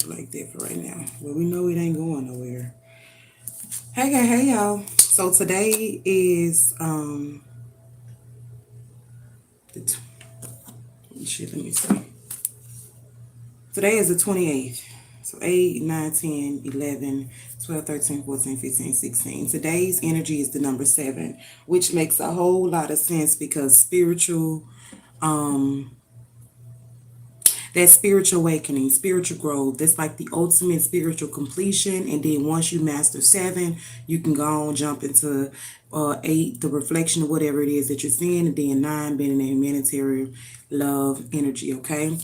it like that for right now. But we know it ain't going nowhere. Hey y'all. So today is the shit, let me see. Today is the 28th. So 8, 9, 10, 11, 12, 13, 14, 15, 16. Today's energy is the number 7, which makes a whole lot of sense because that spiritual awakening, spiritual growth, that's like the ultimate spiritual completion. And then once you master 7, you can go on, jump into 8, the reflection of whatever it is that you're seeing, and then 9 being a humanitarian love energy, okay?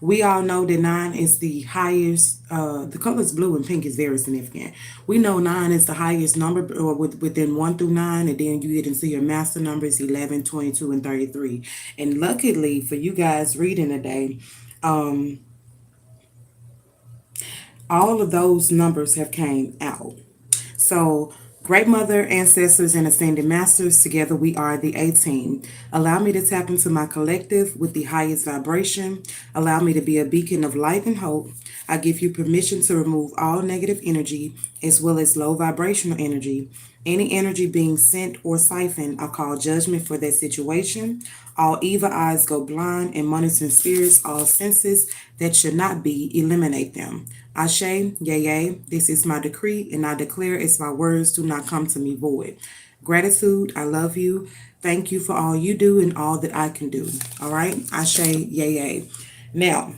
We all know that 9 is the highest. The colors blue and pink is very significant. We know 9 is the highest number, or within 1 through 9, and then you get into your master numbers 11, 22, and 33. And luckily for you guys reading today, all of those numbers have came out. So, Great Mother, Ancestors, and Ascended Masters, together we are the A team. Allow me to tap into my collective with the highest vibration. Allow me to be a beacon of light and hope. I give you permission to remove all negative energy as well as low vibrational energy. Any energy being sent or siphoned, I call judgment for that situation. All evil eyes go blind, and monitoring spirits, all senses that should not be, eliminate them. Ashe, yea, this is my decree, and I declare as my words do not come to me void. Gratitude, I love you. Thank you for all you do and all that I can do. All right, Ashe, yea. Now,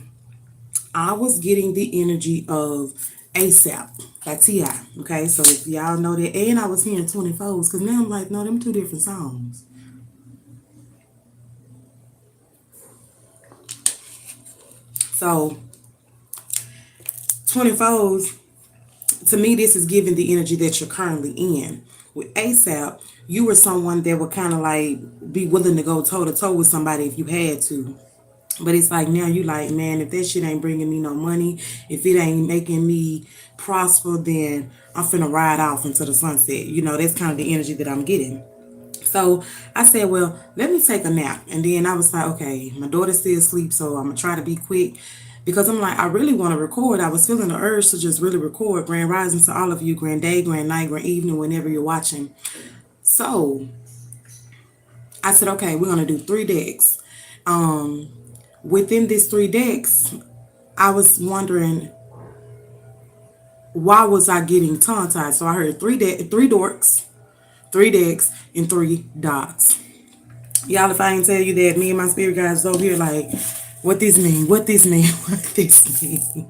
I was getting the energy of ASAP by T.I. Okay, so if y'all know that, and I was hearing 24s, because now I'm like, no, them two different songs. So 24s, to me, this is giving the energy that you're currently in. With ASAP, you were someone that would kind of like be willing to go toe to toe with somebody if you had to. But it's like now you like, man, if that shit ain't bringing me no money, if it ain't making me prosper, then I'm finna ride off into the sunset. You know, that's kind of the energy that I'm getting. So I said, well, let me take a nap. And then I was like, okay, my daughter's still asleep, so I'm going to try to be quick because I'm like, I really want to record. I was feeling the urge to just really record. Grand rising to all of you, grand day, grand night, grand evening, whenever you're watching. So I said, okay, we're going to do 3 decks. Within these 3 decks, I was wondering, why was I getting tongue-tied? So I heard 3 dorks, 3 decks, and 3 dots. Y'all, if I ain't tell you that, me and my spirit guides over here like, what this mean? What this mean? What this mean?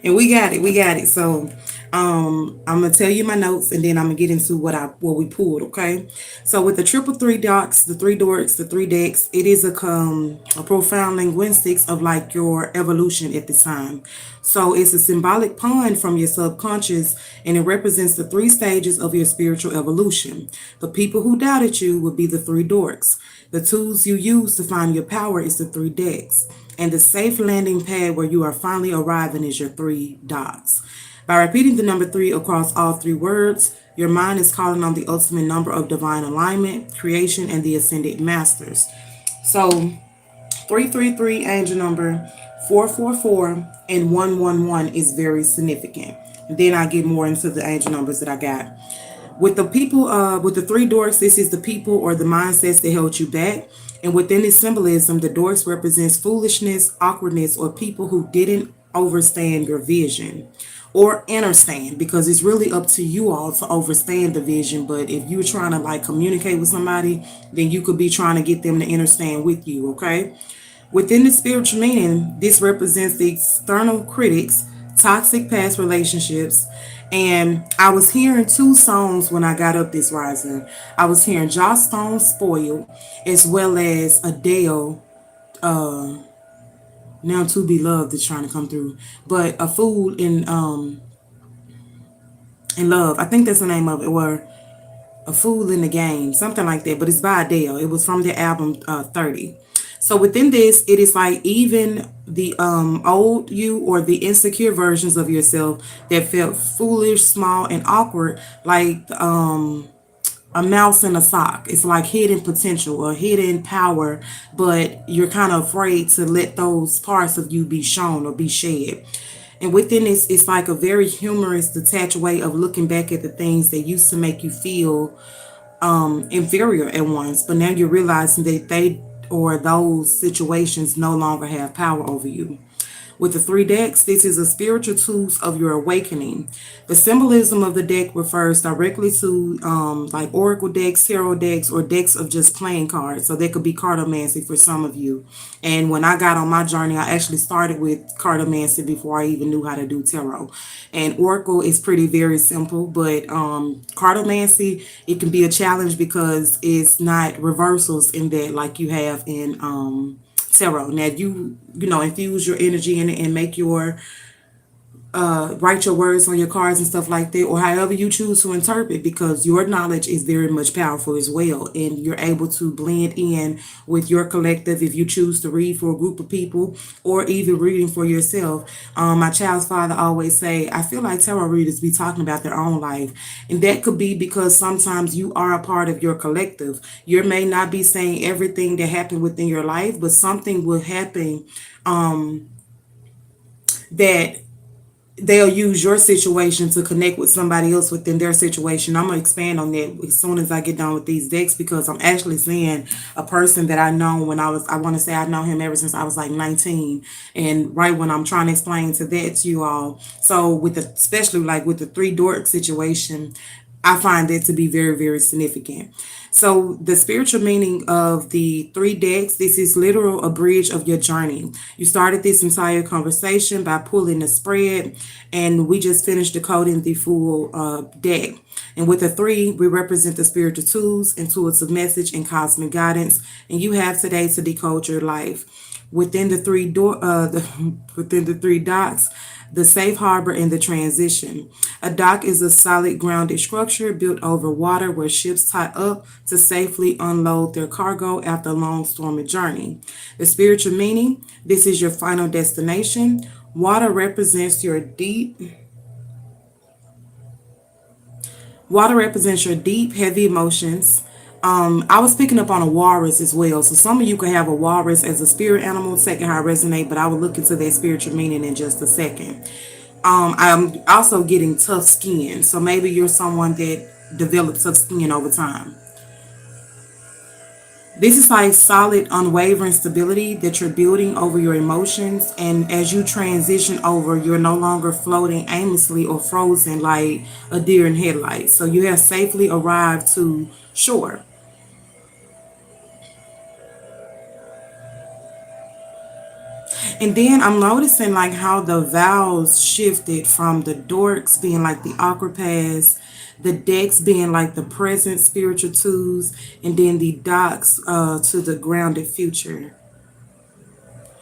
And we got it. So I'm gonna tell you my notes, and then I'm gonna get into what we pulled. Okay. So with the triple 3 dots, the 3 dorks, the 3 decks, it is a profound linguistics of like your evolution at this time. So it's a symbolic pun from your subconscious, and it represents the 3 stages of your spiritual evolution. The people who doubted you would be the 3 dorks. The tools you use to find your power is the 3 decks. And the safe landing pad where you are finally arriving is your 3 dots. By repeating the number 3 across all 3 words, your mind is calling on the ultimate number of divine alignment, creation, and the ascended masters. So 333 angel number, 444, and 111 is very significant. And then I get more into the angel numbers that I got. With the people, with the 3 dorks, this is the people or the mindsets that held you back. And within this symbolism, the dorks represents foolishness, awkwardness, or people who didn't overstand your vision or understand, because it's really up to you all to overstand the vision. But if you're trying to like communicate with somebody, then you could be trying to get them to understand with you, okay? Within the spiritual meaning, this represents the external critics, toxic past relationships. And I was hearing 2 songs when I got up this rising. I was hearing Joss Stone Spoiled, as well as Adele, Now To Be Loved is trying to come through. But A Fool in Love, I think that's the name of it, or A Fool in the Game, something like that. But it's by Adele. It was from the album 30. So within this, it is like even the old you or the insecure versions of yourself that felt foolish, small, and awkward, like a mouse in a sock. It's like hidden potential or hidden power, but you're kind of afraid to let those parts of you be shown or be shed. And within this, it's like a very humorous, detached way of looking back at the things that used to make you feel inferior at once, but now you're realizing that they or those situations no longer have power over you. With the three decks, this is a spiritual tools of your awakening. The symbolism of the deck refers directly to like oracle decks, tarot decks, or decks of just playing cards. So they could be cartomancy for some of you. And when I got on my journey, I actually started with cartomancy before I even knew how to do tarot. And oracle is pretty very simple, but cartomancy, it can be a challenge because it's not reversals in that like you have in tarot. Now you know, infuse your energy in it and make your write your words on your cards and stuff like that, or however you choose to interpret, because your knowledge is very much powerful as well, and you're able to blend in with your collective if you choose to read for a group of people or even reading for yourself. My child's father always say, I feel like tarot readers be talking about their own life, and that could be because sometimes you are a part of your collective. You may not be saying everything that happened within your life, but something will happen that they'll use your situation to connect with somebody else within their situation. I'm gonna expand on that as soon as I get done with these decks, because I'm actually seeing a person that I know when I want to say I've known him ever since I was like 19, and right when I'm trying to explain to that to you all. So with the, especially like with the three dork situation, I find that to be very, very significant. So, the spiritual meaning of the three decks, this is literal a bridge of your journey. You started this entire conversation by pulling the spread, and we just finished decoding the full deck. And with the three, we represent the spiritual tools, intuitive message, and cosmic guidance. And you have today to decode your life. Within the within the three dots, the safe harbor and the transition. A dock is a solid grounded structure built over water where ships tie up to safely unload their cargo after a long stormy journey. The spiritual meaning, this is your final destination. Water represents your deep Water represents your deep, heavy emotions. I was picking up on a walrus as well. So some of you could have a walrus as a spirit animal, second how I resonate, but I will look into that spiritual meaning in just a second. I'm also getting tough skin. So maybe you're someone that develops tough skin over time. This is like solid, unwavering stability that you're building over your emotions. And as you transition over, you're no longer floating aimlessly or frozen like a deer in headlights. So you have safely arrived to shore. And then I'm noticing like how the vowels shifted from the dorks being like the awkward past, the decks being like the present spiritual tools, and then the docks to the grounded future.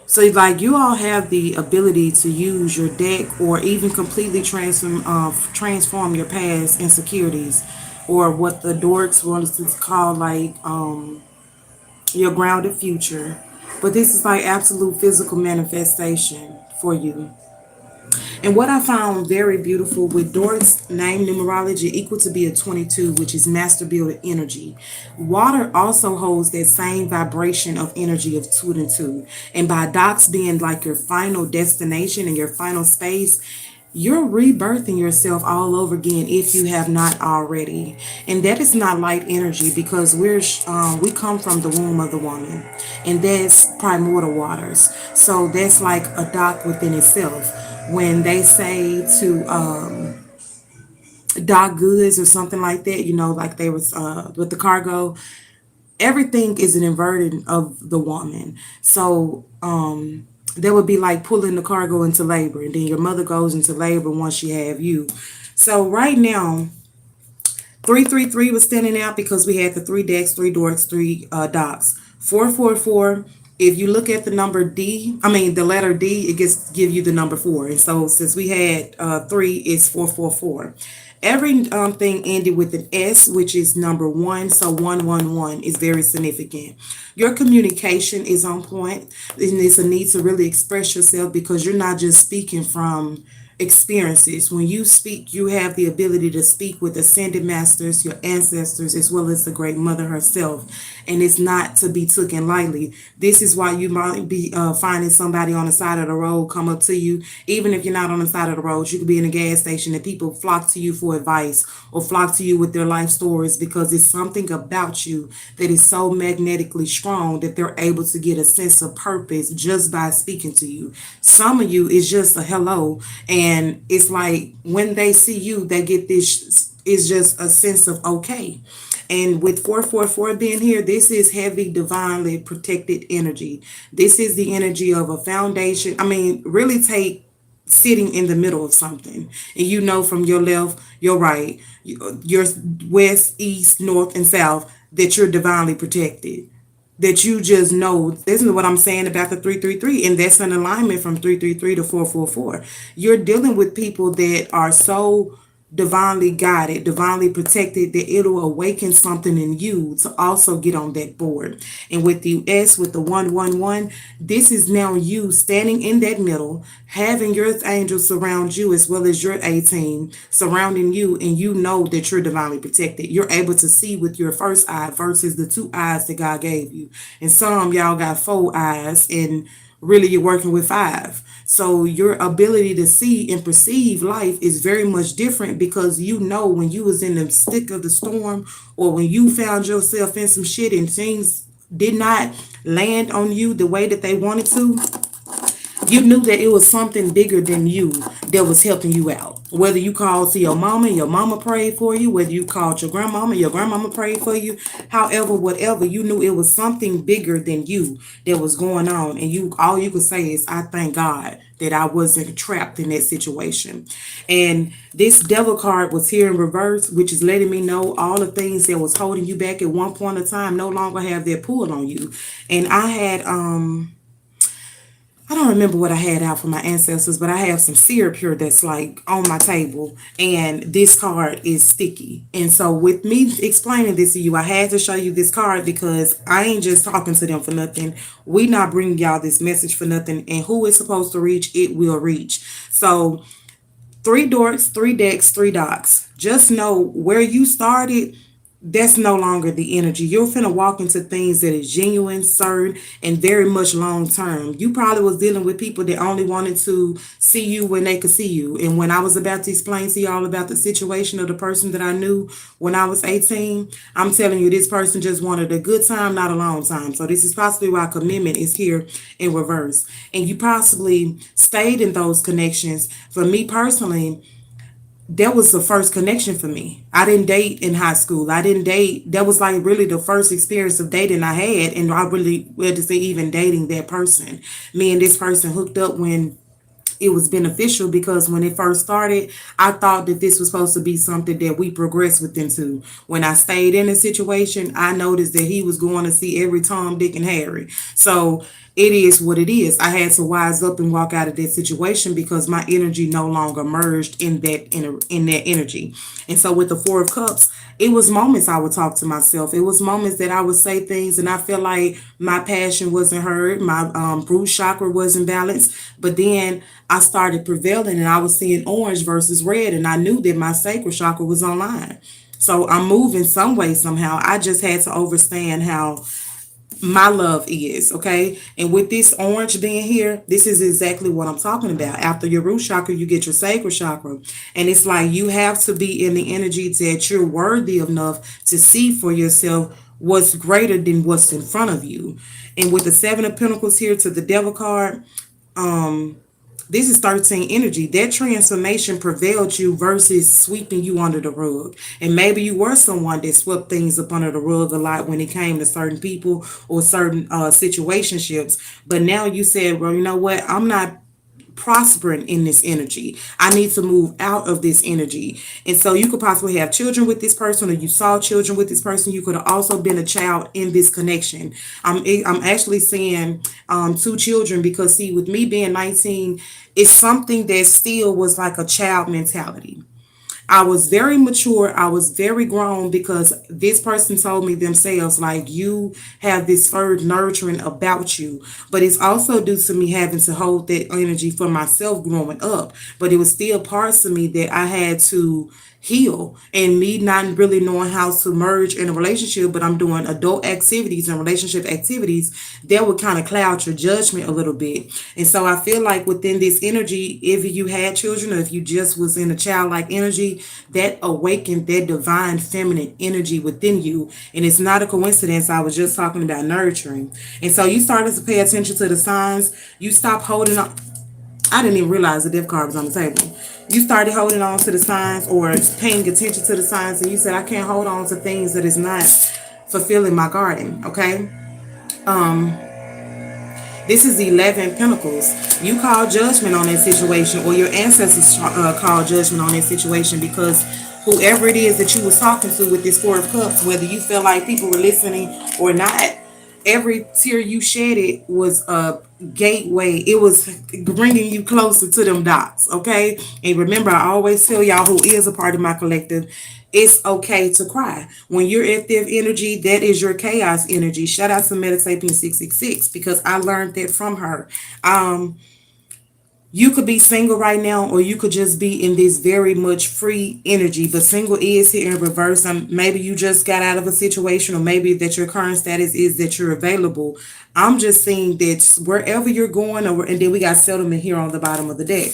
So like you all have the ability to use your deck or even completely transform your past insecurities, or what the dorks want us to call like your grounded future. But this is like absolute physical manifestation for you. And what I found very beautiful with Dorks name numerology equal to be a 22, which is master builder energy. Water also holds that same vibration of energy of two and two. And by docs being like your final destination and your final space, you're rebirthing yourself all over again if you have not already. And that is not light energy, because we come from the womb of the woman, and that's primordial waters. So that's like a dock within itself. When they say to dock goods or something like that, you know, like they was with the cargo, everything is an inversion of the woman. So that would be like pulling the cargo into labor, and then your mother goes into labor once she have you. So right now, 333 was standing out because we had the three decks, three dorks, three docks. 444. If you look at the number D, I mean the letter D, it gets give you the number four. And so since we had three, it's 444. Every thing ended with an S, which is number one. So 111 is very significant. Your communication is on point, and it's a need to really express yourself, because you're not just speaking from experiences. When you speak, you have the ability to speak with ascended masters, your ancestors, as well as the great mother herself. And it's not to be taken lightly. This is why you might be finding somebody on the side of the road come up to you. Even if you're not on the side of the road, you could be in a gas station and people flock to you for advice or flock to you with their life stories because it's something about you that is so magnetically strong that they're able to get a sense of purpose just by speaking to you. Some of you is just a hello, and it's like when they see you, they get this, it's just a sense of okay. And with 444 being here, this is heavy, divinely protected energy. This is the energy of a foundation. I mean, really take sitting in the middle of something. And you know from your left, your right, your west, east, north, and south that you're divinely protected. That you just know, this is what I'm saying about the 333, and that's an alignment from 333 to 444. You're dealing with people that are so divinely guided, divinely protected, that it'll awaken something in you to also get on that board. And with the S, with the 111, this is now you standing in that middle, having your angels surround you as well as your 18 surrounding you, and you know that you're divinely protected. You're able to see with your first eye versus the two eyes that God gave you. And some y'all got four eyes, and really you're working with five. So your ability to see and perceive life is very much different because you know when you was in the stick of the storm, or when you found yourself in some shit and things did not land on you the way that they wanted to, you knew that it was something bigger than you that was helping you out. Whether you called to your mama and your mama prayed for you, whether you called your grandmama and your grandmama prayed for you, however, whatever, you knew it was something bigger than you that was going on. And you, all you could say is, I thank God that I wasn't trapped in that situation. And this devil card was here in reverse, which is letting me know all the things that was holding you back at one point in time no longer have their pull on you. And I don't remember what I had out for my ancestors, but I have some syrup here that's like on my table, and this card is sticky. And so, with me explaining this to you, I had to show you this card because I ain't just talking to them for nothing. We not bringing y'all this message for nothing, and who it's supposed to reach, it will reach. So, three dorks, three decks, three docs. Just know where you started, that's no longer the energy. You're finna walk into things that is genuine, certain, and very much long term. You probably was dealing with people that only wanted to see you when they could see you. And when I was about to explain to y'all about the situation of the person that I knew when I was 18, I'm telling you, this person just wanted a good time, not a long time. So this is possibly why commitment is here in reverse. And you possibly stayed in those connections. For me personally, that was the first connection for me. I didn't date in high school. I didn't date. That was like really the first experience of dating I had. And I really had to say even dating that person. Me and this person hooked up when it was beneficial, because when it first started, I thought that this was supposed to be something that we progressed with into. When I stayed in a situation, I noticed that he was going to see every Tom, Dick, and Harry. So it is what it is. I had to wise up and walk out of that situation because my energy no longer merged in that energy. And so with the Four of Cups, it was moments I would talk to myself. It was moments that I would say things and I felt like my passion wasn't heard, my root chakra wasn't balanced. But then I started prevailing and I was seeing orange versus red, and I knew that my sacral chakra was online. So I'm moving some way, somehow. I just had to understand how my love is, okay? And with this orange being here, this is exactly what I'm talking about. After your root chakra, you get your sacral chakra. And it's like you have to be in the energy that you're worthy enough to see for yourself what's greater than what's in front of you. And with the Seven of Pentacles here to the Devil card, this is 13 energy. That transformation prevailed you versus sweeping you under the rug. And maybe you were someone that swept things up under the rug a lot when it came to certain people or certain situationships. But now you said, well, you know what? I'm not prospering in this energy. I need to move out of this energy. And so you could possibly have children with this person, or you saw children with this person. You could have also been a child in this connection. I'm actually seeing two children because, see, with me being 19, it's something that still was like a child mentality. I was very mature. I was very grown because this person told me themselves, like, you have this third nurturing about you. But it's also due to me having to hold that energy for myself growing up. But it was still parts of me that I had to heal, and me not really knowing how to merge in a relationship, but I'm doing adult activities and relationship activities that would kind of cloud your judgment a little bit. And so I feel like within this energy, if you had children or if you just was in a childlike energy, that awakened that divine feminine energy within you. And it's not a coincidence. I was just talking about nurturing. And so you started to pay attention to the signs. You stop holding on. I didn't even realize the death card was on the table. You started holding on to the signs or paying attention to the signs, and you said, I can't hold on to things that is not fulfilling my garden. Okay. This is the 11 Pentacles. You call judgment on that situation, or your ancestors call judgment on that situation, because whoever it is that you was talking to with this Four of Cups, whether you feel like people were listening or not, every tear you shedded was a gateway. It was bringing you closer to them dots. Okay. And remember, I always tell y'all who is a part of my collective, it's okay to cry. When you're at their energy, that is your chaos energy. Shout out to Meditating 666 because I learned that from her. You could be single right now, or you could just be in this very much free energy. But single is here in reverse. Maybe you just got out of a situation, or maybe that your current status is that you're available. I'm just saying that wherever you're going, and then we got settlement here on the bottom of the deck.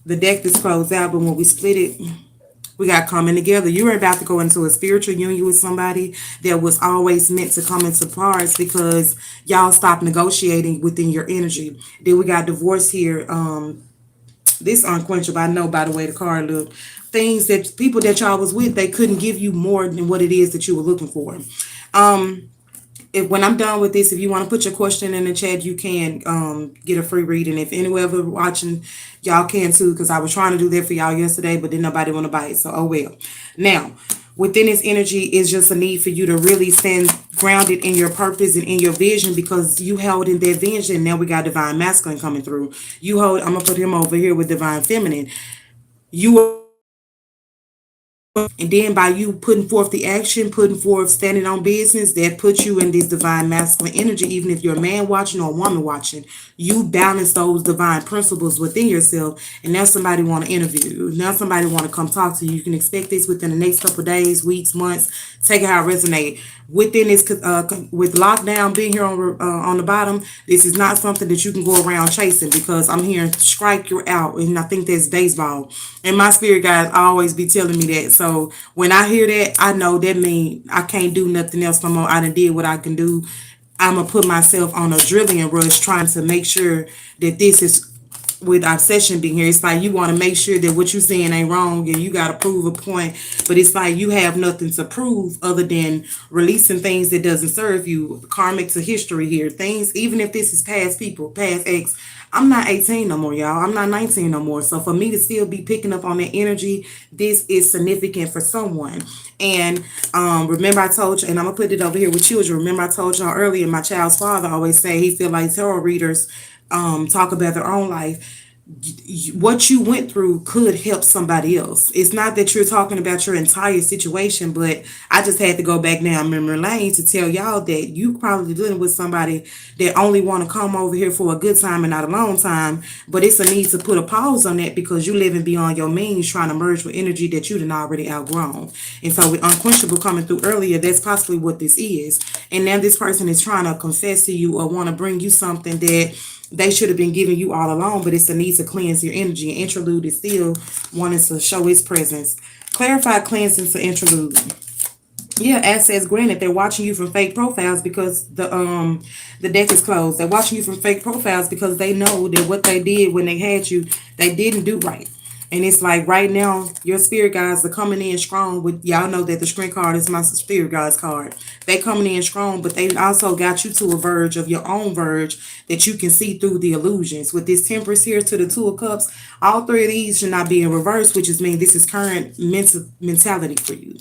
The deck is closed out, but when we split it, we got coming together. You're about to go into a spiritual union with somebody that was always meant to come into parts because y'all stopped negotiating within your energy. Then we got divorce here. This unquenchable. I know by the way the card looked. Things that people that y'all was with, they couldn't give you more than what it is that you were looking for. If when I'm done with this, if you want to put your question in the chat, you can get a free reading. If anyone ever watching, y'all can too, because I was trying to do that for y'all yesterday, but then nobody want to buy it. So oh well. Now, within this energy is just a need for you to really stand grounded in your purpose and in your vision, because you held in that vision. Now we got divine masculine coming through. You hold. I'm gonna put him over here with divine feminine. You and then by you putting forth the action, putting forth standing on business, that puts you in this divine masculine energy. Even if you're a man watching or a woman watching, you balance those divine principles within yourself. And now somebody want to interview you. Now somebody want to come talk to you. You can expect this within the next couple of days, weeks, months. Take it how it resonates. Within this, with lockdown being here on the bottom, this is not something that you can go around chasing, because I'm hearing strike, you're out, and I think that's baseball. And my spirit guys always be telling me that. So when I hear that, I know that means I can't do nothing else no more. I done did what I can do. I'm gonna put myself on a drilling rush, trying to make sure that this is, with our session being here, it's like you want to make sure that what you're saying ain't wrong, and you got to prove a point. But it's like you have nothing to prove other than releasing things that doesn't serve you. Karmic to history here. Things, even if this is past people, past ex. I'm not 18 no more, y'all. I'm not 19 no more. So for me to still be picking up on that energy, this is significant for someone. And remember I told you, and I'm going to put it over here with children. Remember I told y'all earlier, my child's father always say he feel like tarot readers talk about their own life. What you went through could help somebody else. It's not that you're talking about your entire situation, but I just had to go back down memory lane to tell y'all that you probably dealing with somebody that only want to come over here for a good time and not a long time. But it's a need to put a pause on that, because you're living beyond your means, trying to merge with energy that you done already outgrown. And so with unquenchable coming through earlier, that's possibly what this is. And now this person is trying to confess to you or want to bring you something that they should have been giving you all along, but it's a need to cleanse your energy. And interlude is still wanting to show its presence. Clarify cleansing for interlude. Yeah, access granted. They're watching you from fake profiles because the deck is closed. They're watching you from fake profiles because they know that what they did when they had you, they didn't do right. And it's like right now, your spirit guides are coming in strong. With y'all know that the screen card is my spirit guides card. They coming in strong, but they also got you to a verge of your own verge that you can see through the illusions. With this Temperance here to the Two of Cups, all three of these should not be in reverse, which is mean this is current mentality for you.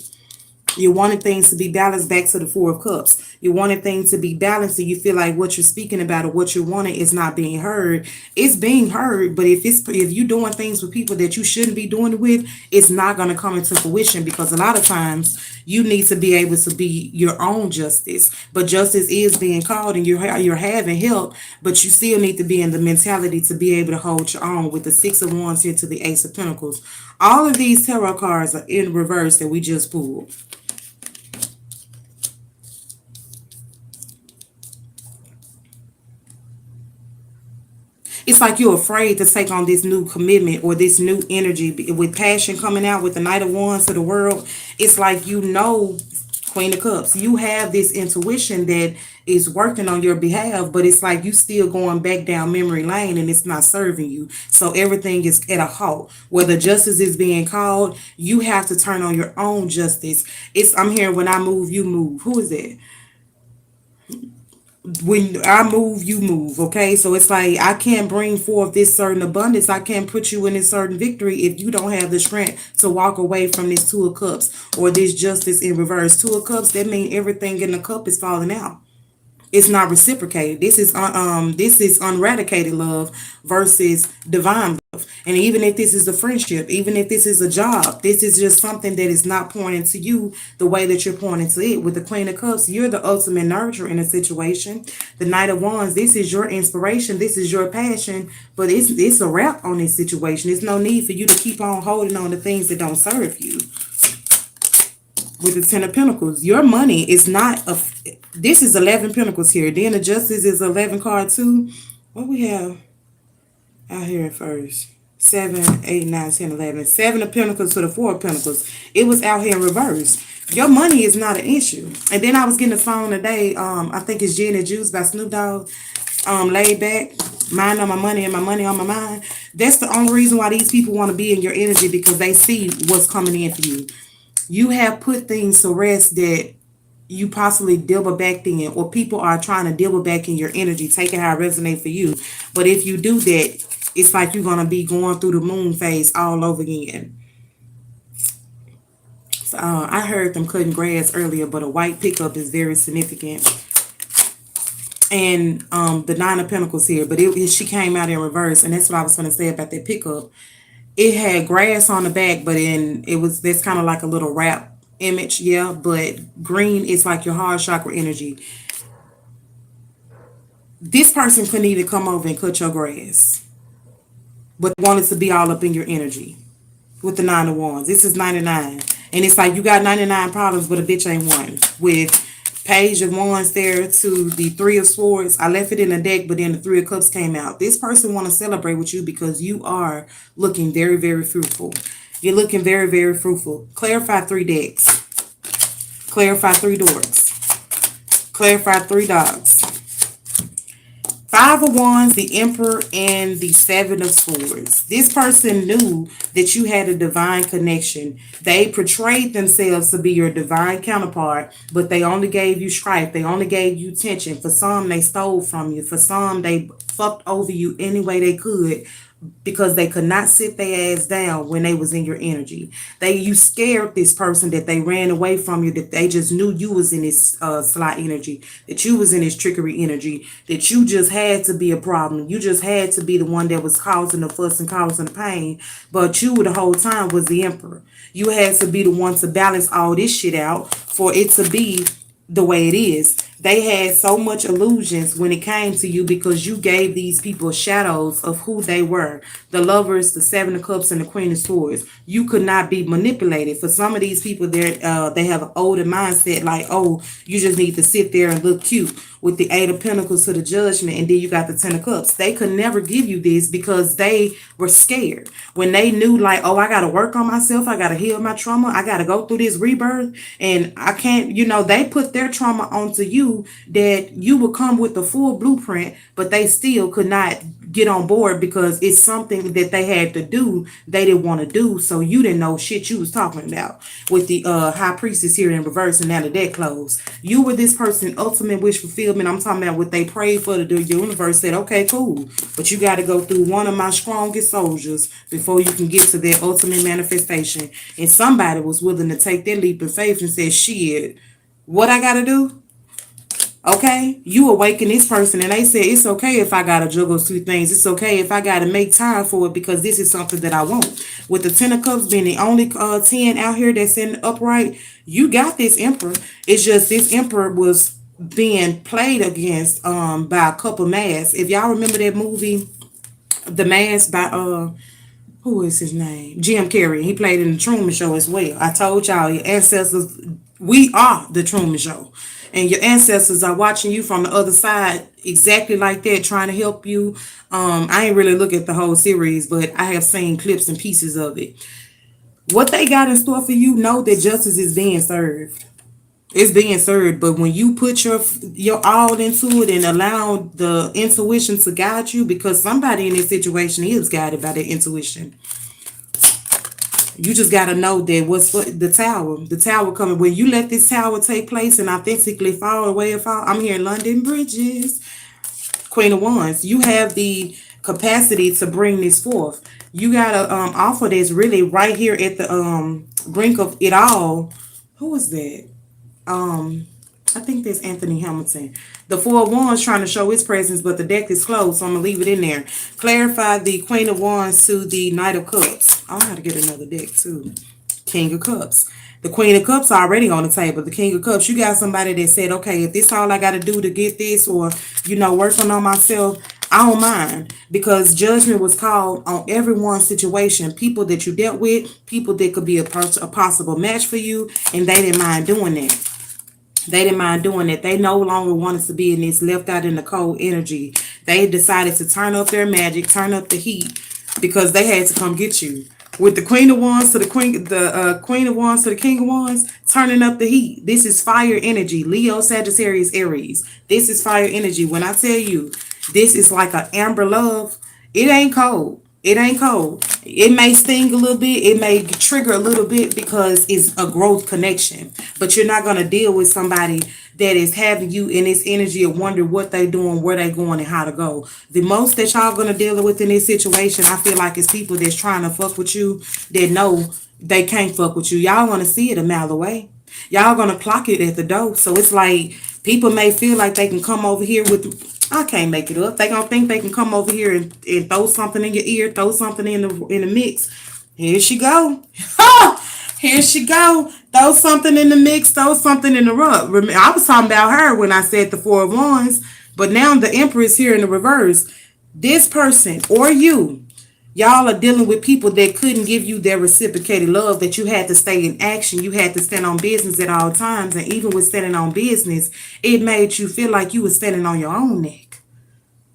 You wanted things to be balanced, back to the Four of Cups. You wanted things to be balanced and you feel like what you're speaking about or what you're wanting is not being heard. It's being heard, but if you're doing things with people that you shouldn't be doing it with, it's not going to come into fruition, because a lot of times you need to be able to be your own justice. But justice is being called and you're having help, but you still need to be in the mentality to be able to hold your own, with the Six of Wands here to the Ace of Pentacles. All of these tarot cards are in reverse that we just pulled. It's like you're afraid to take on this new commitment or this new energy with passion coming out with the Knight of Wands to the world. It's like, Queen of Cups, you have this intuition that is working on your behalf, but it's like you still going back down memory lane and it's not serving you. So everything is at a halt. Whether justice is being called, you have to turn on your own justice. I'm here, when I move, you move. Who is that? When I move, you move. Okay, so it's like I can't bring forth this certain abundance. I can't put you in a certain victory if you don't have the strength to walk away from this Two of Cups or this justice in reverse. Two of Cups, that means everything in the cup is falling out. It's not reciprocated. This is unradicated love versus divine love. And even if this is a friendship, even if this is a job, this is just something that is not pointing to you the way that you're pointing to it. With the Queen of Cups, you're the ultimate nurturer in a situation. The Knight of Wands, this is your inspiration, this is your passion, but it's a wrap on this situation. There's no need for you to keep on holding on to things that don't serve you. With the Ten of Pentacles, your money is not a. This is 11 Pentacles here. Then the Justice is 11 card too. What we have out here first? 7, 8, 9, 10, 11. 7 of Pentacles to the 4 of Pentacles. It was out here in reverse. Your money is not an issue. And then I was getting a song today. I think it's Gin and Juice by Snoop Dogg. Laid back, mind on my money and my money on my mind. That's the only reason why these people want to be in your energy, because they see what's coming in for you. You have put things to rest that you possibly double back in, or people are trying to double back in your energy, taking how it resonates for you. But if you do that, it's like you're going to be going through the moon phase all over again. So, I heard them cutting grass earlier, but a white pickup is very significant. And the Nine of Pentacles here, but she came out in reverse, and that's what I was going to say about that pickup. It had grass on the back, but that's kind of like a little wrap image, yeah. But green is like your heart chakra energy. This person couldn't even come over and cut your grass, but wanted to be all up in your energy. With the Nine of Wands, this is 99, and it's like you got 99 problems, but a bitch ain't one. With Page of Wands there to the Three of Swords. I left it in the deck, but then the Three of Cups came out. This person want to celebrate with you because you are looking very, very fruitful. You're looking very, very fruitful. Clarify 3 decks. Clarify 3 dorks. Clarify 3 dogs. 5 of Wands, the Emperor, and the 7 of Swords. This person knew that you had a divine connection. They portrayed themselves to be your divine counterpart, but they only gave you strife. They only gave you tension. For some, they stole from you. For some, they fucked over you any way they could, because they could not sit their ass down when they was in your energy. You scared this person that they ran away from you, that they just knew you was in this sly energy, that you was in this trickery energy, that you just had to be a problem. You just had to be the one that was causing the fuss and causing the pain. But you the whole time was the Emperor. You had to be the one to balance all this shit out for it to be the way it is. They had so much illusions when it came to you, because you gave these people shadows of who they were. The Lovers, the 7 of Cups, and the Queen of Swords. You could not be manipulated. For some of these people, they have an older mindset, like, oh, you just need to sit there and look cute. With the 8 of Pentacles to the Judgment, and then you got the 10 of Cups. They could never give you this because they were scared. When they knew, like, oh, I got to work on myself, I got to heal my trauma, I got to go through this rebirth, and I can't, they put their trauma onto you, that you would come with the full blueprint, but they still could not get on board because it's something that they had to do they didn't want to do, so you didn't know shit you was talking about. With the high priestess here in reverse and now the deck closed, you were this person ultimate wish fulfillment. I'm talking about what they prayed for. The universe said okay, cool, but you got to go through one of my strongest soldiers before you can get to their ultimate manifestation. And somebody was willing to take that leap of faith and said, shit, what I gotta do? Okay, you awaken this person and they say it's okay if I gotta juggle two things. It's okay if I gotta make time for it because this is something that I want. With the Ten of Cups being the only 10 out here that's in upright, you got this Emperor. It's just this Emperor was being played against by a couple masks. If y'all remember that movie, The Mask by who is his name? Jim Carrey. He played in the Truman Show as well. I told y'all your ancestors, we are the Truman Show. And your ancestors are watching you from the other side exactly like that, trying to help you. I ain't really look at the whole series, but I have seen clips and pieces of it. What they got in store for you, know that justice is being served. It's being served, but when you put your all into it and allow the intuition to guide you, because somebody in this situation is guided by their intuition. You just got to know that what's for the tower coming. When you let this tower take place and authentically fall away and fall, I'm here in London Bridges, Queen of Wands. You have the capacity to bring this forth. You got to offer this really right here at the brink of it all. Who is that? I think that's Anthony Hamilton. The Four of Wands trying to show his presence, but the deck is closed, so I'm going to leave it in there. Clarify the Queen of Wands to the Knight of Cups. I'll have to get another deck, too. King of Cups. The Queen of Cups already on the table. The King of Cups, you got somebody that said, okay, if this all I got to do to get this or, working on myself, I don't mind. Because judgment was called on everyone's situation. People that you dealt with, people that could be a possible match for you, and they didn't mind doing that. They didn't mind doing it. They no longer wanted to be in this left out in the cold energy. They decided to turn up their magic, turn up the heat, because they had to come get you. With the Queen of Wands to the Queen of Wands to the King of Wands, turning up the heat. This is fire energy. Leo, Sagittarius, Aries. This is fire energy. When I tell you, this is like an amber love. It ain't cold. It ain't cold. It may sting a little bit. It may trigger a little bit because it's a growth connection. But you're not going to deal with somebody that is having you in this energy of wonder what they doing, where they going, and how to go. The most that y'all going to deal with in this situation, I feel like, is people that's trying to fuck with you that know they can't fuck with you. Y'all going to see it a mile away. Y'all going to clock it at the door. So it's like people may feel like they can come over here with... I can't make it up. They gonna think they can come over here and throw something in your ear, throw something in the mix. Here she go. Here she go. Throw something in the mix, throw something in the rub. I was talking about her when I said the Four of Wands, but now the Emperor is here in the reverse. This person or y'all are dealing with people that couldn't give you their reciprocated love, that you had to stay in action. You had to stand on business at all times. And even with standing on business, it made you feel like you were standing on your own neck.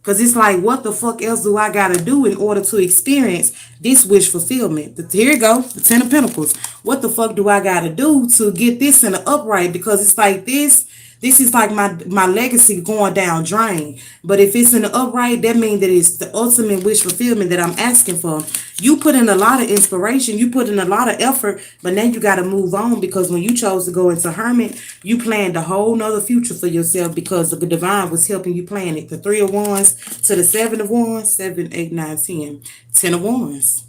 Because it's like, what the fuck else do I got to do in order to experience this wish fulfillment? Here you go, the Ten of Pentacles. What the fuck do I got to do to get this in the upright? Because it's like this is like my legacy going down drain. But if it's in the upright, that means that it's the ultimate wish fulfillment that I'm asking for. You put in a lot of inspiration. You put in a lot of effort. But now you got to move on, because when you chose to go into hermit, you planned a whole nother future for yourself, because the divine was helping you plan it. The Three of Wands to the Seven of Wands. 7, 8, 9, 10. 10 of Wands.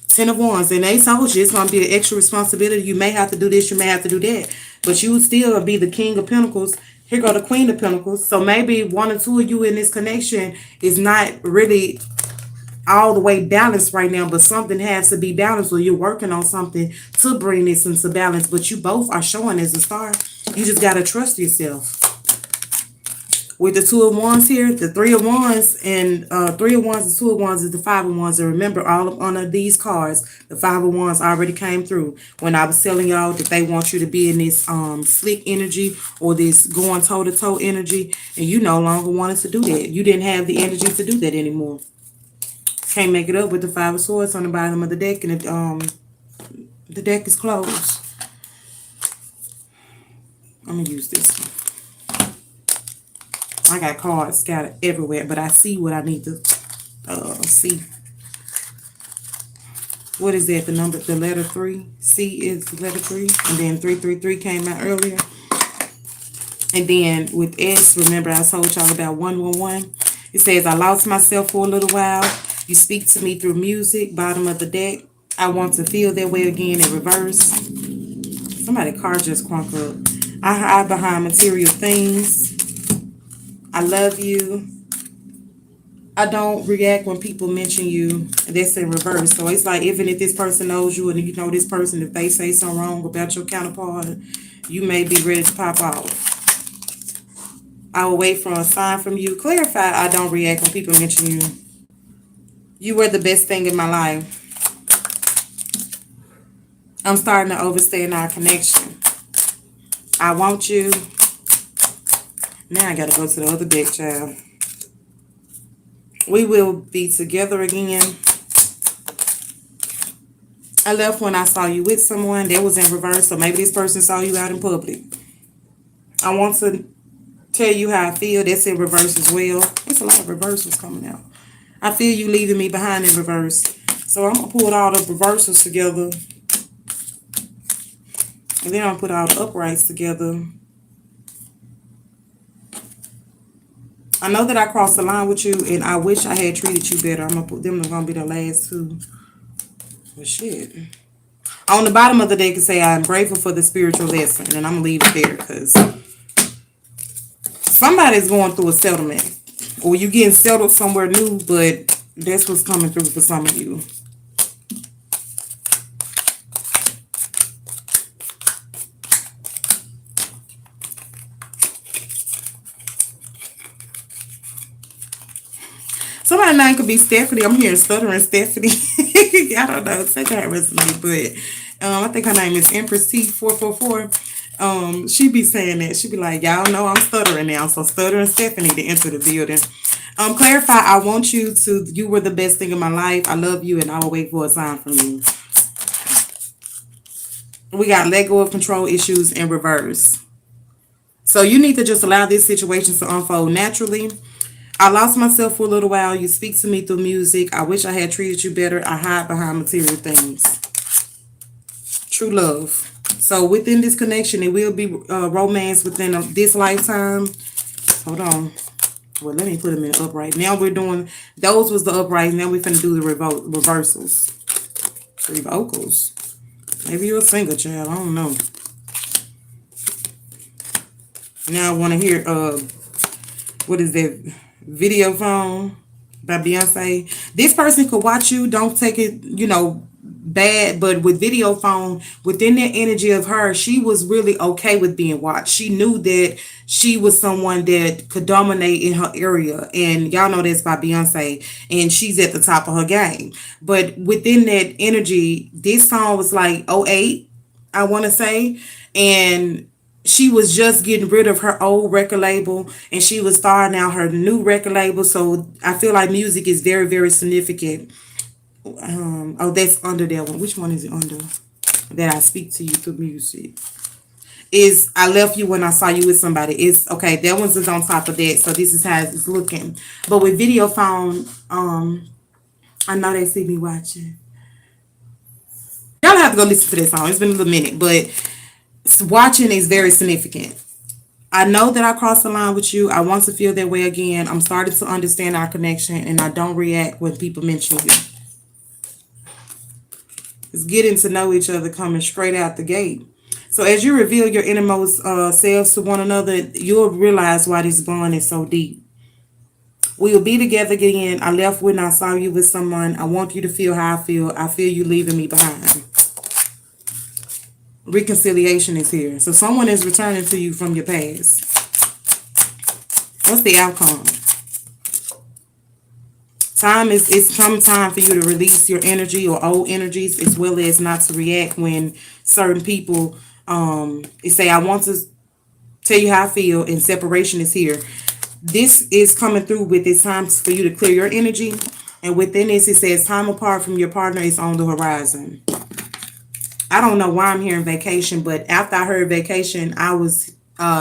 10 of Wands. And they told you it's going to be an extra responsibility. You may have to do this. You may have to do that. But you would still be the King of Pentacles. Here go the Queen of Pentacles. So maybe one or two of you in this connection is not really all the way balanced right now, but something has to be balanced, or you're working on something to bring this into balance. But you both are showing as a star. You just got to trust yourself. With the Two of Wands here, the Three of Wands, and Three of Wands and Two of Wands is the Five of Wands. And remember, all of these cards, the Five of Wands already came through when I was telling y'all that they want you to be in this slick energy, or this going toe-to-toe energy, and you no longer wanted to do that. You didn't have the energy to do that anymore. Can't make it up with the Five of Swords on the bottom of the deck, and the deck is closed. I'm going to use this one. I got cards scattered everywhere, but I see what I need to C. What is that? The number, the letter 3. C is the letter 3. And then 333 came out earlier. And then with S, remember I told y'all about 111. It says, I lost myself for a little while. You speak to me through music. Bottom of the deck. I want to feel that way again in reverse. Somebody's car just crunk up. I hide behind material things. I love you. I don't react when people mention you. That's in reverse. So it's like, even if this person knows you and you know this person, if they say something wrong about your counterpart, you may be ready to pop off. I will wait for a sign from you. Clarify, I don't react when people mention you. You were the best thing in my life. I'm starting to overstand our connection. I want you. Now I got to go to the other deck, child. We will be together again. I left when I saw you with someone. That was in reverse. So maybe this person saw you out in public. I want to tell you how I feel. That's in reverse as well. There's a lot of reversals coming out. I feel you leaving me behind in reverse. So I'm going to pull all the reversals together. And then I'll put all the uprights together. I know that I crossed the line with you, and I wish I had treated you better. I'm going to put them, they're going to be the last two. But shit. On the bottom of the deck, it say, I'm grateful for the spiritual lesson. And I'm going to leave it there because somebody's going through a settlement. Or you getting settled somewhere new, but that's what's coming through for some of you. Somebody's name could be Stephanie. I'm hearing stuttering Stephanie. I don't know. Take that resonate, but I think her name is Empress T444. She be saying that. She be like, y'all know I'm stuttering now. So stuttering Stephanie to enter the building. Clarify, I want you to, you were the best thing in my life. I love you and I will wait for a sign from you. We got let go of control issues in reverse. So you need to just allow this situation to unfold naturally. I lost myself for a little while. You speak to me through music. I wish I had treated you better. I hide behind material things. True love. So within this connection, it will be romance within this lifetime. Hold on. Well, let me put them in upright. Now we're doing, those was the upright. Now we're finna do the reversals. Revocals. Maybe you're a singer, child. I don't know. Now I want to hear, what is that? Video Phone by Beyonce. This person could watch you. Don't take it, you know, bad. But with Video Phone, within the energy of her, she was really okay with being watched. She knew that she was someone that could dominate in her area. And y'all know that's by Beyonce. And she's at the top of her game. But within that energy, this song was like '08, I want to say. And she was just getting rid of her old record label and she was starting out her new record label. So I feel like music is very, very significant. Oh, that's under that one. Which one is it under? That I speak to you through music. Is I left you when I saw you with somebody. It's okay. That one's is on top of that. So this is how it's looking. But with Video Phone, I know they see me watching. Y'all have to go listen to this song. It's been a little minute, but watching is very significant. I know that I crossed the line with you. I want to feel that way again. I'm starting to understand our connection and I don't react when people mention you. It's getting to know each other coming straight out the gate. So as you reveal your innermost selves to one another, you'll realize why this bond is so deep. We will be together again. I left when I saw you with someone. I want you to feel how I feel. I feel you leaving me behind. Reconciliation is here. So someone is returning to you from your past. What's the outcome? It's come time for you to release your energy or old energies, as well as not to react when certain people say, I want to tell you how I feel, and separation is here. This is coming through with it's time for you to clear your energy. And within this, it says time apart from your partner is on the horizon. I don't know why I'm hearing vacation, but after I heard vacation, I was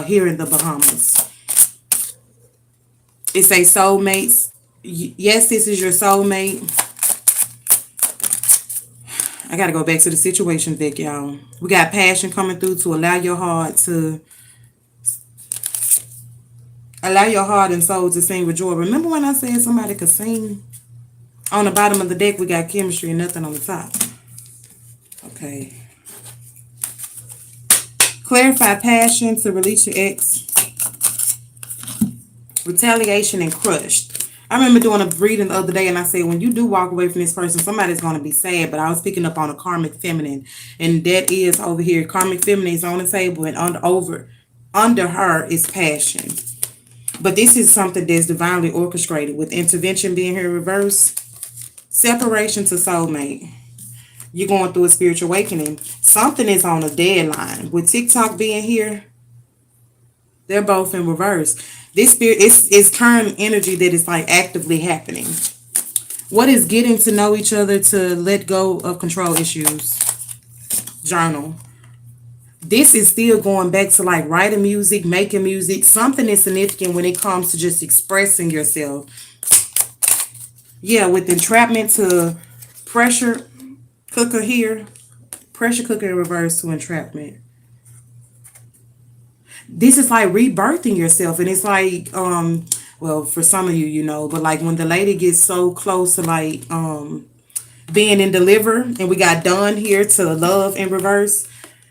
hearing the Bahamas. It says soulmates. Yes, this is your soulmate. I gotta go back to the situation deck, y'all. We got passion coming through to allow your heart and soul to sing with joy. Remember when I said somebody could sing? On the bottom of the deck, we got chemistry and nothing on the top. Okay. Clarify passion to release your ex. Retaliation and crushed. I remember doing a reading the other day and I said, when you do walk away from this person, somebody's going to be sad. But I was picking up on a karmic feminine. And that is over here. Karmic feminine is on the table, and under her is passion. But this is something that's divinely orchestrated, with intervention being here in reverse. Separation to soulmate. You're going through a spiritual awakening. Something is on a deadline. With TikTok being here, they're both in reverse. This spirit is current energy that is like actively happening. What is getting to know each other to let go of control issues? Journal. This is still going back to like writing music, making music. Something is significant when it comes to just expressing yourself. Yeah, with entrapment to pressure cooker here. Pressure cooker in reverse to entrapment. This is like rebirthing yourself, and it's like well, for some of you, you know, but like when the lady gets so close to like being in deliver, and we got done here to love in reverse,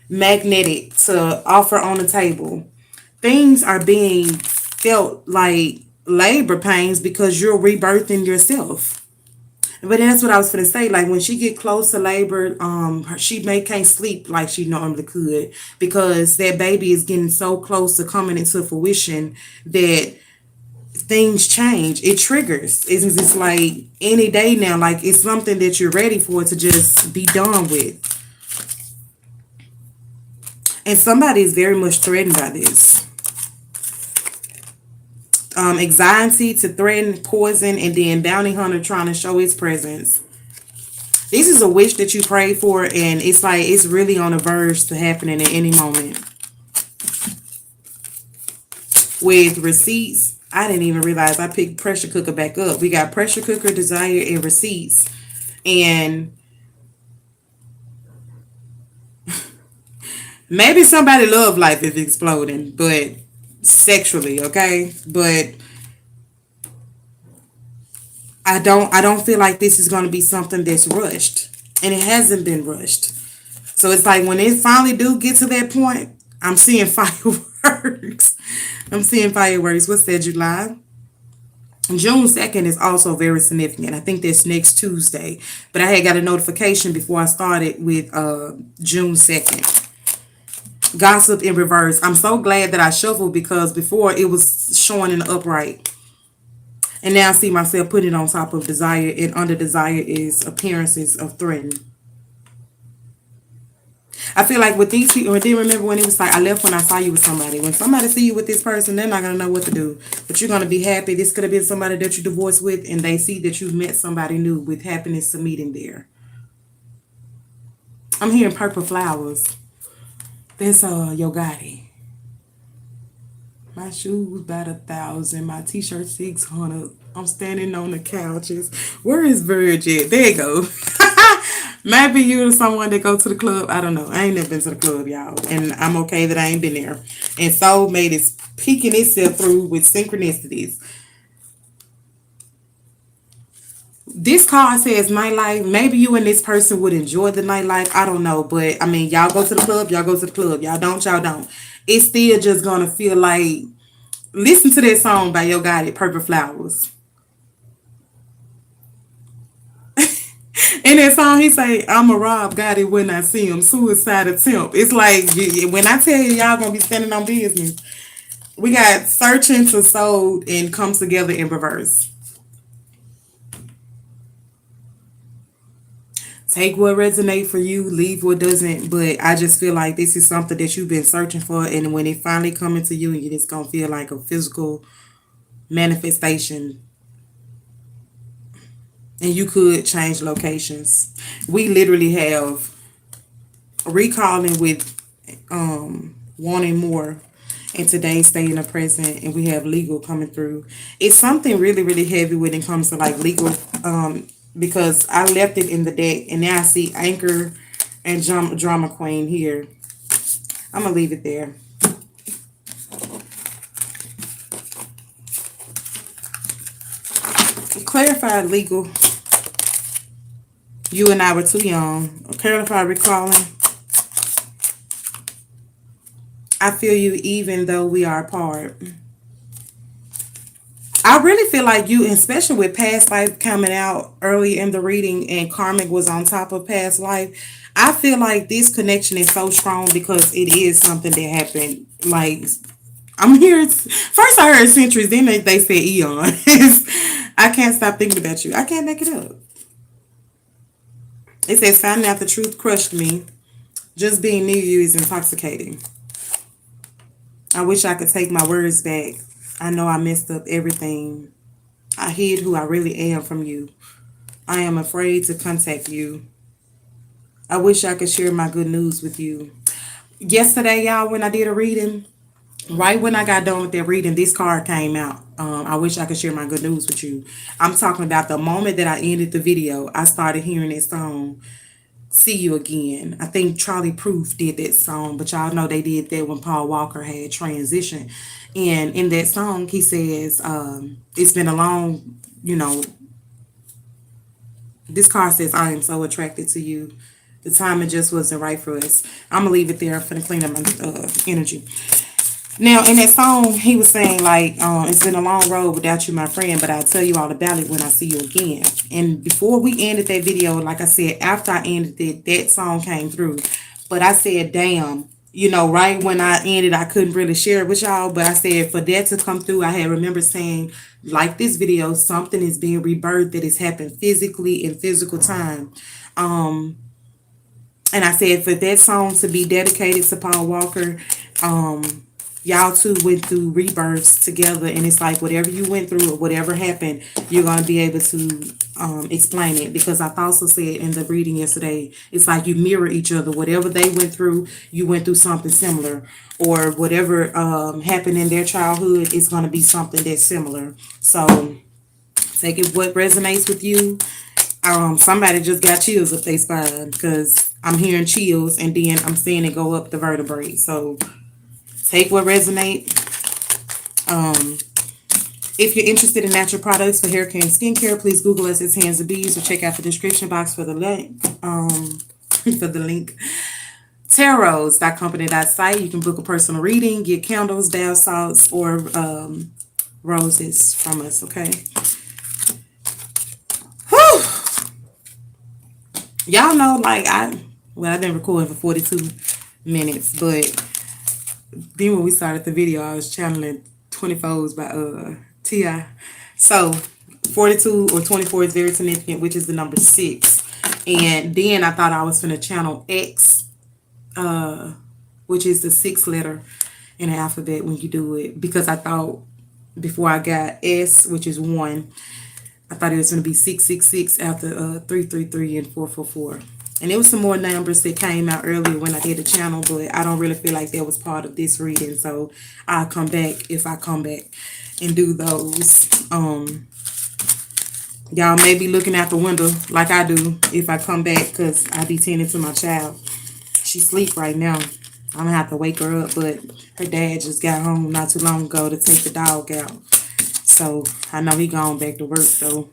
magnetic to offer on the table. Things are being felt like labor pains because you're rebirthing yourself. But that's what I was gonna say. Like when she get close to labor, she can't sleep like she normally could because that baby is getting so close to coming into fruition that things change. It triggers. It's like any day now. Like it's something that you're ready for to just be done with. And somebody is very much threatened by this. Anxiety to threaten, poison, and then bounty hunter trying to show his presence. This is a wish that you prayed for, and it's like it's really on the verge to happening at any moment. With receipts, I didn't even realize I picked pressure cooker back up. We got pressure cooker, desire, and receipts. And maybe somebody love life is exploding, but sexually, okay? But I don't feel like this is going to be something that's rushed, and it hasn't been rushed. So it's like when it finally do get to that point, I'm seeing fireworks. I'm seeing fireworks. What's that, July? June 2nd is also very significant. I think that's next Tuesday. But I had got a notification before I started with June 2nd. Gossip in reverse. I'm so glad that I shuffled because before it was showing in the upright. And now I see myself putting it on top of desire, and under desire is appearances of threatening. I feel like with these people, and then remember when it was like, I left when I saw you with somebody. When somebody see you with this person, they're not going to know what to do. But you're going to be happy. This could have been somebody that you divorced with, and they see that you've met somebody new with happiness to meeting there. I'm hearing purple flowers. That's Yogati. My shoes about 1,000. My t-shirt 600. I'm standing on the couches. Where is Virgin? There you go. Maybe you're someone that go to the club. I don't know. I ain't never been to the club, y'all. And I'm okay that I ain't been there. And soulmate is peeking itself through with synchronicities. This card says nightlife. Maybe you and this person would enjoy the nightlife. I don't know. But, I mean, y'all go to the club. Y'all go to the club. Y'all don't. Y'all don't. It's still just going to feel like... Listen to that song by Yo Gotti, Purple Flowers. In that song, he say, I'm a rob Gotti when I see him. Suicide attempt. It's like, when I tell you, y'all going to be standing on business. We got searching to soul and comes together in reverse. Take what resonates for you, leave what doesn't. But I just feel like this is something that you've been searching for. And when it finally comes to you, it's going to feel like a physical manifestation. And you could change locations. We literally have recalling with wanting more. and today stay in the present, and we have legal coming through. It's something really, really heavy when it comes to like legal, because I left it in the deck, and now I see Anchor and Drama Queen here. I'm gonna leave it there. Clarified legal. You and I were too young. Clarified recalling. I feel you even though we are apart. I really feel like you, especially with past life coming out early in the reading and karmic was on top of past life. I feel like this connection is so strong because it is something that happened. Like, I'm here. First I heard centuries, then they said eon. I can't stop thinking about you. I can't make it up. It says, finding out the truth crushed me. Just being near you is intoxicating. I wish I could take my words back. I know I messed up everything. I hid who I really am from you. I am afraid to contact you. I wish I could share my good news with you. Yesterday, y'all, when I did a reading, right when I got done with that reading, this card came out. I wish I could share my good news with you. I'm talking about the moment that I ended the video, I started hearing that song, See You Again. I think Charlie Proof did that song, but y'all know they did that when Paul Walker had transitioned. And in that song, he says, it's been a long, this card says, I am so attracted to you. The timing just wasn't right for us. I'm going to leave it there. I'm going to clean up my energy. Now, in that song, he was saying, like, it's been a long road without you, my friend, but I'll tell you all about it when I see you again. And before we ended that video, like I said, after I ended it, that song came through. But I said, damn, right when I ended, I couldn't really share it with y'all. But I said, for that to come through, I had remember saying, like this video, something is being rebirthed that has happened physically in physical time. And I said, for that song to be dedicated to Paul Walker, y'all two went through rebirths together, and it's like whatever you went through or whatever happened, you're going to be able to explain it. Because I also said in the reading yesterday, it's like you mirror each other. Whatever they went through, you went through something similar, or whatever happened in their childhood is going to be something that's similar. So take it what resonates with you. Somebody just got chills up their spine because I'm hearing chills, and then I'm seeing it go up the vertebrae. So take what resonates. If you're interested in natural products for hair care and skincare, please Google us as Hands of Bees or check out the description box for the link. For the link. Tarots.company.site. You can book a personal reading, get candles, bath salts, or roses from us. Okay. Whew. Y'all know, like I've been recording for 42 minutes, but then when we started the video, I was channeling 24s by T.I. So 42 or 24 is very significant, which is the number 6. And then I thought I was going to channel X, which is the 6th letter in the alphabet when you do it. Because I thought before I got S, which is 1, I thought it was going to be 666 after 333 and 444. And there was some more numbers that came out earlier when I did the channel, but I don't really feel like that was part of this reading. So I'll come back if I come back and do those. Y'all may be looking out the window like I do if I come back, because I be tending to my child. She sleep right now. I'm going to have to wake her up, but her dad just got home not too long ago to take the dog out. So I know he gone back to work, so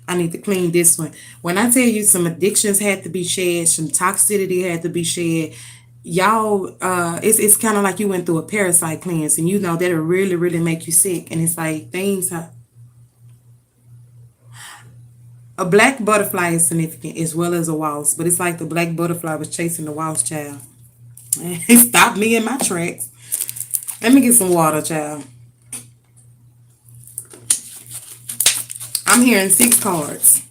I need to clean this one. When I tell you some addictions had to be shed, some toxicity had to be shed, y'all, it's kind of like you went through a parasite cleanse, and that'll really, really make you sick. And it's like a black butterfly is significant as well as a wasp, but it's like the black butterfly was chasing the wasp, child. It stopped me in my tracks. Let me get some water, child. I'm hearing 6 cards.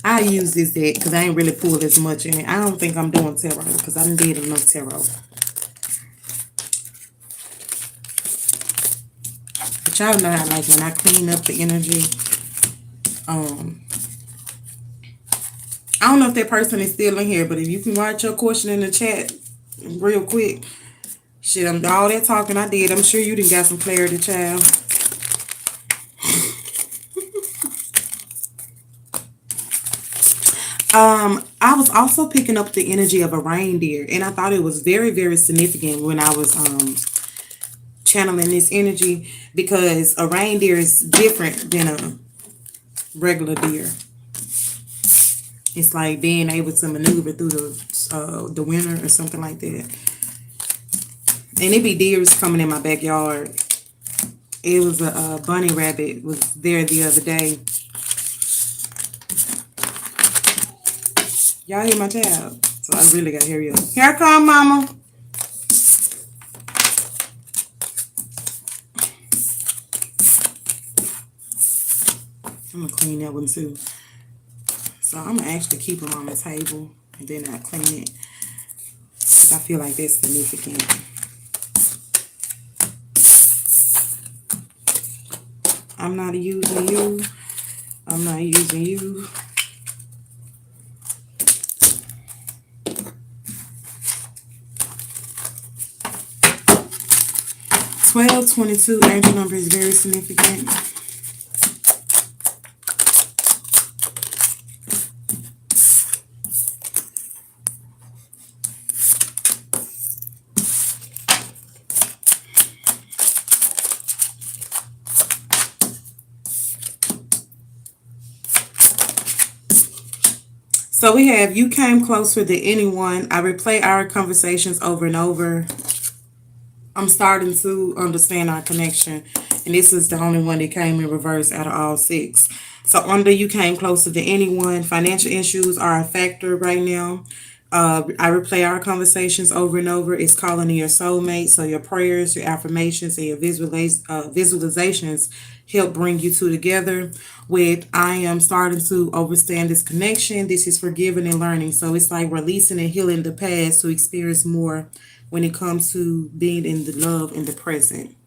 I use this deck because I ain't really pulled as much in it. I don't think I'm doing tarot because I done did enough tarot. But y'all know how, like, when I clean up the energy, I don't know if that person is still in here, but if you can write your question in the chat real quick. Shit, I'm all that talking I did. I'm sure you done got some clarity, child. I was also picking up the energy of a reindeer, and I thought it was very, very significant when I was channeling this energy, because a reindeer is different than a regular deer. It's like being able to maneuver through the winter or something like that. And it be deers coming in my backyard. It was a bunny rabbit was there the other day. Y'all hear my child? So I really gotta hear you. Here I come, mama. I'm gonna clean that one too. So I'm gonna actually keep them on the table and then I clean it, because I feel like that's significant. I'm not using you. I'm not using you. (1222) angel number is very significant. So we have, you came closer than anyone. I replay our conversations over and over. I'm starting to understand our connection. And this is the only one that came in reverse out of all 6. So under, you came closer than anyone. Financial issues are a factor right now. I replay our conversations over and over. It's calling in your soulmate. So your prayers, your affirmations, and your visualizations help bring you two together. With, I am starting to understand this connection. This is forgiving and learning. So it's like releasing and healing the past to experience more when it comes to being in the love in the present.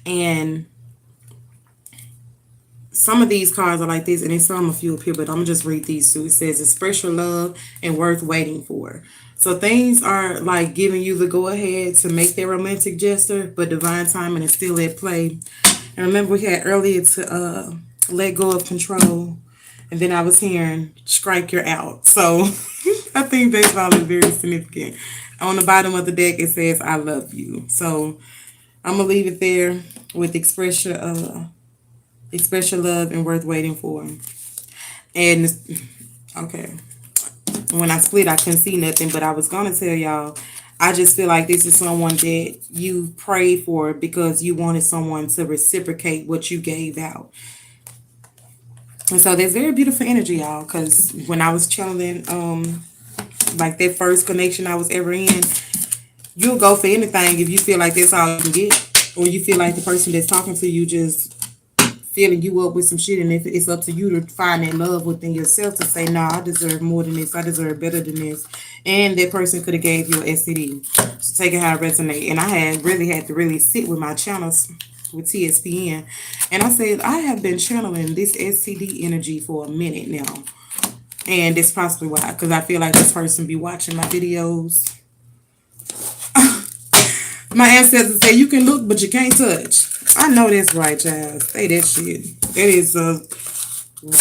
And some of these cards are like this, and there's some a few up here, but I'm gonna just read these two. It says, express your love and worth waiting for. So things are like giving you the go ahead to make that romantic gesture, but divine timing is still at play. And remember, we had earlier to let go of control, and then I was hearing strike your out. So I think that's probably very significant. On the bottom of the deck, it says, I love you. So I'm gonna leave it there with express your love and worth waiting for. And okay, when I split, I couldn't see nothing, but I was gonna tell y'all, I just feel like this is someone that you prayed for because you wanted someone to reciprocate what you gave out. And so there's very beautiful energy, y'all, because when I was channeling like that first connection I was ever in, you'll go for anything if you feel like that's all you can get, or you feel like the person that's talking to you just filling you up with some shit, and if it's up to you to find that love within yourself to say, nah, I deserve more than this, I deserve better than this. And that person could have gave you an STD. So take it how it resonate. And I had to really sit with my channels with TSPN, and I said, I have been channeling this STD energy for a minute now. And it's possibly why, because I feel like this person be watching my videos. My ancestors say you can look, but you can't touch. I know that's right, child. Say that shit. That is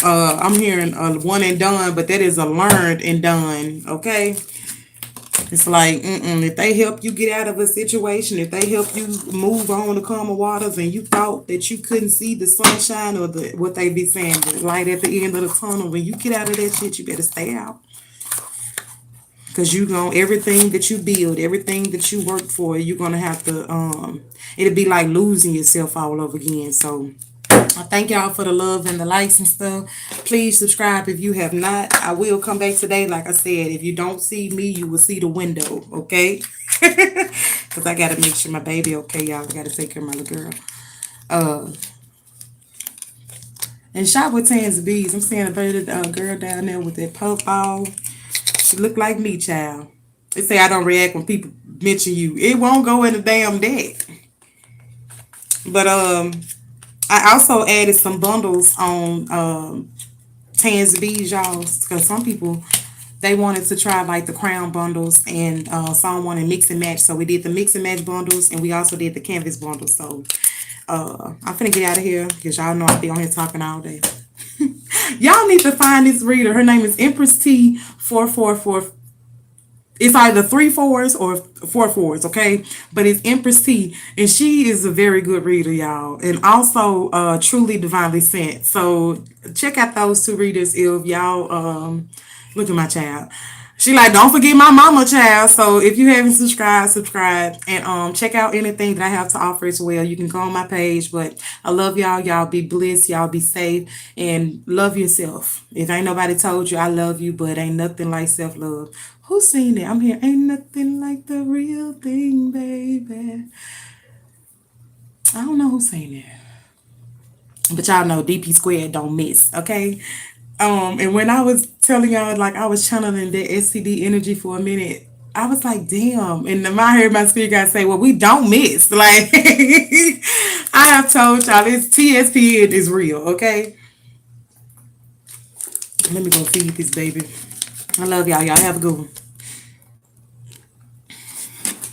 I'm hearing a one and done, but that is a learned and done. Okay. It's like, if they help you get out of a situation, if they help you move on to calmer waters, and you thought that you couldn't see the sunshine or what they be saying, the light at the end of the tunnel, when you get out of that shit, you better stay out. Because you know, everything that you build, everything that you work for, you're going to have to, it'll be like losing yourself all over again. So I thank y'all for the love and the likes and stuff. Please subscribe if you have not. I will come back today. Like I said, if you don't see me, you will see the window, okay? Because I got to make sure my baby okay, y'all. I got to take care of my little girl. And shop with Tans of Bees. I'm seeing a bearded girl down there with that puffball. She look like me, child. They say I don't react when people mention you. It won't go in the damn deck. But I also added some bundles on Tans beads, y'all. Because some people, they wanted to try like the crown bundles, and some wanted mix and match. So we did the mix and match bundles, and we also did the canvas bundles. So I'm finna get out of here because y'all know I be on here talking all day. Y'all need to find this reader. Her name is Empress T 444. It's either 3 4s or 4 4s, okay? But it's Empress T, and she is a very good reader, y'all, and also truly divinely sent. So check out those two readers if y'all look at my child. She like, don't forget my mama, child. So if you haven't subscribed, subscribe, and check out anything that I have to offer as well. You can go on my page. But I love y'all. Y'all be blessed. Y'all be safe, and love yourself. If ain't nobody told you I love you, but ain't nothing like self-love. Who's seen it? I'm here. Ain't nothing like the real thing, baby. I don't know who's saying it. But y'all know DP squared don't miss, okay? And when I was telling y'all, like, I was channeling the STD energy for a minute, I was like, damn. And then I heard my spirit guy say, well, we don't miss. Like, I have told y'all, this TSPN is real, okay? Let me go feed this baby. I love y'all. Y'all have a good one.